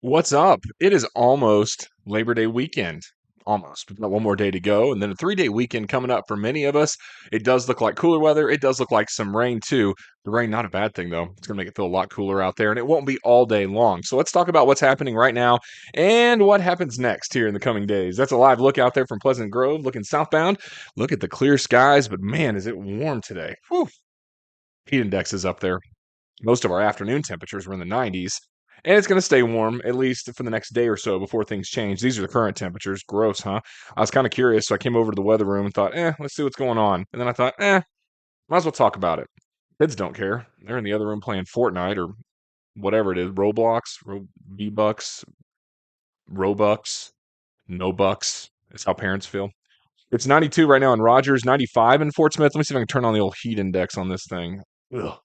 What's up? It is almost Labor Day weekend. Almost. We've got one more day to go, and then a 3-day weekend coming up for many of us. It does look like cooler weather. It does look like some rain too. The rain, not a bad thing though. It's going to make it feel a lot cooler out there, and it won't be all day long. So let's talk about what's happening right now and what happens next here in the coming days. That's a live look out there from Pleasant Grove, looking southbound. Look at the clear skies, but man, is it warm today. Whew. Heat index is up there. Most of our afternoon temperatures were in the 90s, and it's going to stay warm at least for the next day or so before things change. These are the current temperatures. Gross, huh? I was kind of curious, so I came over to the weather room and thought, let's see what's going on. And then I thought, might as well talk about it. Kids don't care. They're in the other room playing Fortnite or whatever it is, Roblox, V-Bucks, Robux, no bucks. It's how parents feel. It's 92 right now in Rogers, 95 in Fort Smith. Let me see if I can turn on the old heat index on this thing. Ugh.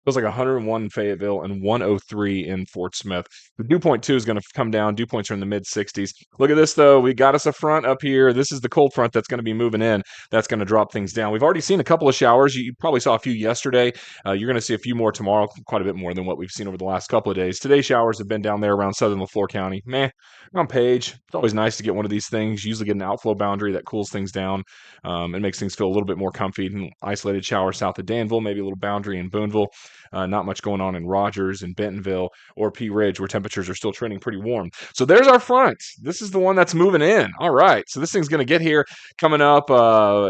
Feels like 101 in Fayetteville and 103 in Fort Smith. The dew point 2 is going to come down. Dew points are in the mid 60s. Look at this, though. We got us a front up here. This is the cold front that's going to be moving in. That's going to drop things down. We've already seen a couple of showers. You probably saw a few yesterday. You're going to see a few more tomorrow, quite a bit more than what we've seen over the last couple of days. Today's showers have been down there around southern LaFleur County. Meh. On page. It's always nice to get one of these things. You usually get an outflow boundary that cools things down. It makes things feel a little bit more comfy. Isolated shower south of Danville, maybe a little boundary in Boonville. Not much going on in Rogers and Bentonville or Pea Ridge, where temperatures are still trending pretty warm. So there's our front. This is the one that's moving in. All right. So this thing's going to get here coming up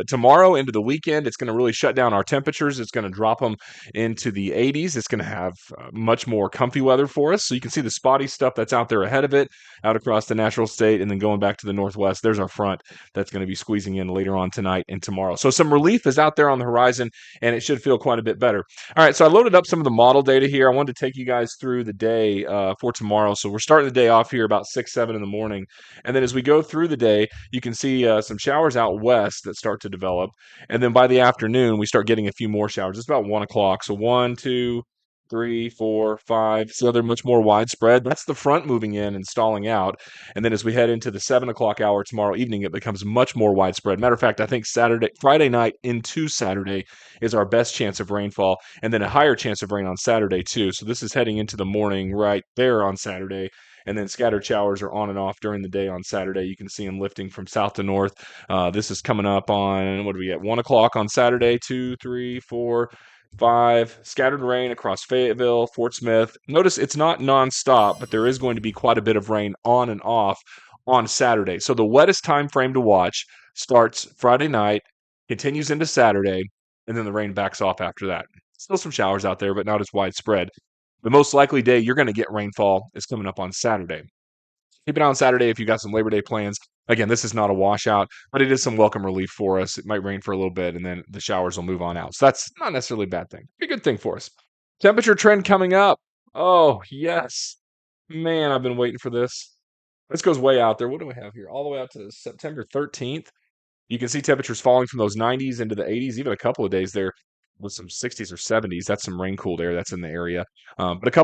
tomorrow into the weekend. It's going to really shut down our temperatures. It's going to drop them into the 80s. It's going to have much more comfy weather for us. So you can see the spotty stuff that's out there ahead of it, out across the natural state, and then going back to the northwest. There's our front that's going to be squeezing in later on tonight and tomorrow. So some relief is out there on the horizon, and it should feel quite a bit better. All right, so I loaded up some of the model data here. I wanted to take you guys through the day for tomorrow. So we're starting the day off here about 6, 7 in the morning. And then as we go through the day, you can see some showers out west that start to develop. And then by the afternoon, we start getting a few more showers. It's about 1 o'clock. So 1, 2, 3, 4, 5. So they're much more widespread. That's the front moving in and stalling out. And then as we head into the 7 o'clock hour tomorrow evening, it becomes much more widespread. Matter of fact, I think Friday night into Saturday is our best chance of rainfall, and then a higher chance of rain on Saturday too. So this is heading into the morning right there on Saturday. And then scattered showers are on and off during the day on Saturday. You can see them lifting from south to north. This is coming up on, what do we get? 1 o'clock on Saturday, 2, 3, 4, 5. Scattered rain across Fayetteville, Fort Smith. Notice it's not nonstop, but there is going to be quite a bit of rain on and off on Saturday. So the wettest time frame to watch starts Friday night, continues into Saturday, and then the rain backs off after that. Still some showers out there, but not as widespread. The most likely day you're going to get rainfall is coming up on Saturday. Keep it on Saturday if you got some Labor Day plans. Again, this is not a washout, but it is some welcome relief for us. It might rain for a little bit, and then the showers will move on out. So that's not necessarily a bad thing. Be a good thing for us. Temperature trend coming up. Oh, yes. Man, I've been waiting for this. This goes way out there. What do we have here? All the way out to September 13th. You can see temperatures falling from those 90s into the 80s, even a couple of days there with some 60s or 70s. That's some rain cooled air that's in the area. But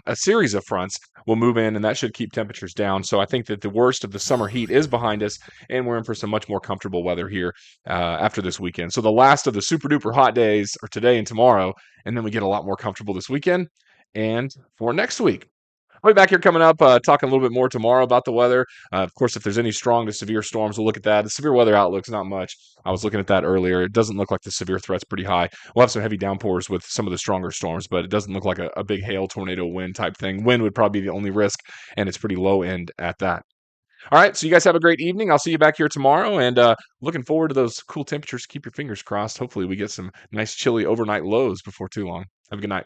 a series of fronts will move in, and that should keep temperatures down. So I think that the worst of the summer heat is behind us, and we're in for some much more comfortable weather here after this weekend. So the last of the super duper hot days are today and tomorrow, and then we get a lot more comfortable this weekend and for next week. I'll be back here coming up, talking a little bit more tomorrow about the weather. Of course, if there's any strong to severe storms, we'll look at that. The severe weather outlook's not much. I was looking at that earlier. It doesn't look like the severe threat's pretty high. We'll have some heavy downpours with some of the stronger storms, but it doesn't look like a big hail, tornado, wind type thing. Wind would probably be the only risk, and it's pretty low end at that. All right, so you guys have a great evening. I'll see you back here tomorrow, and looking forward to those cool temperatures. Keep your fingers crossed. Hopefully we get some nice chilly overnight lows before too long. Have a good night.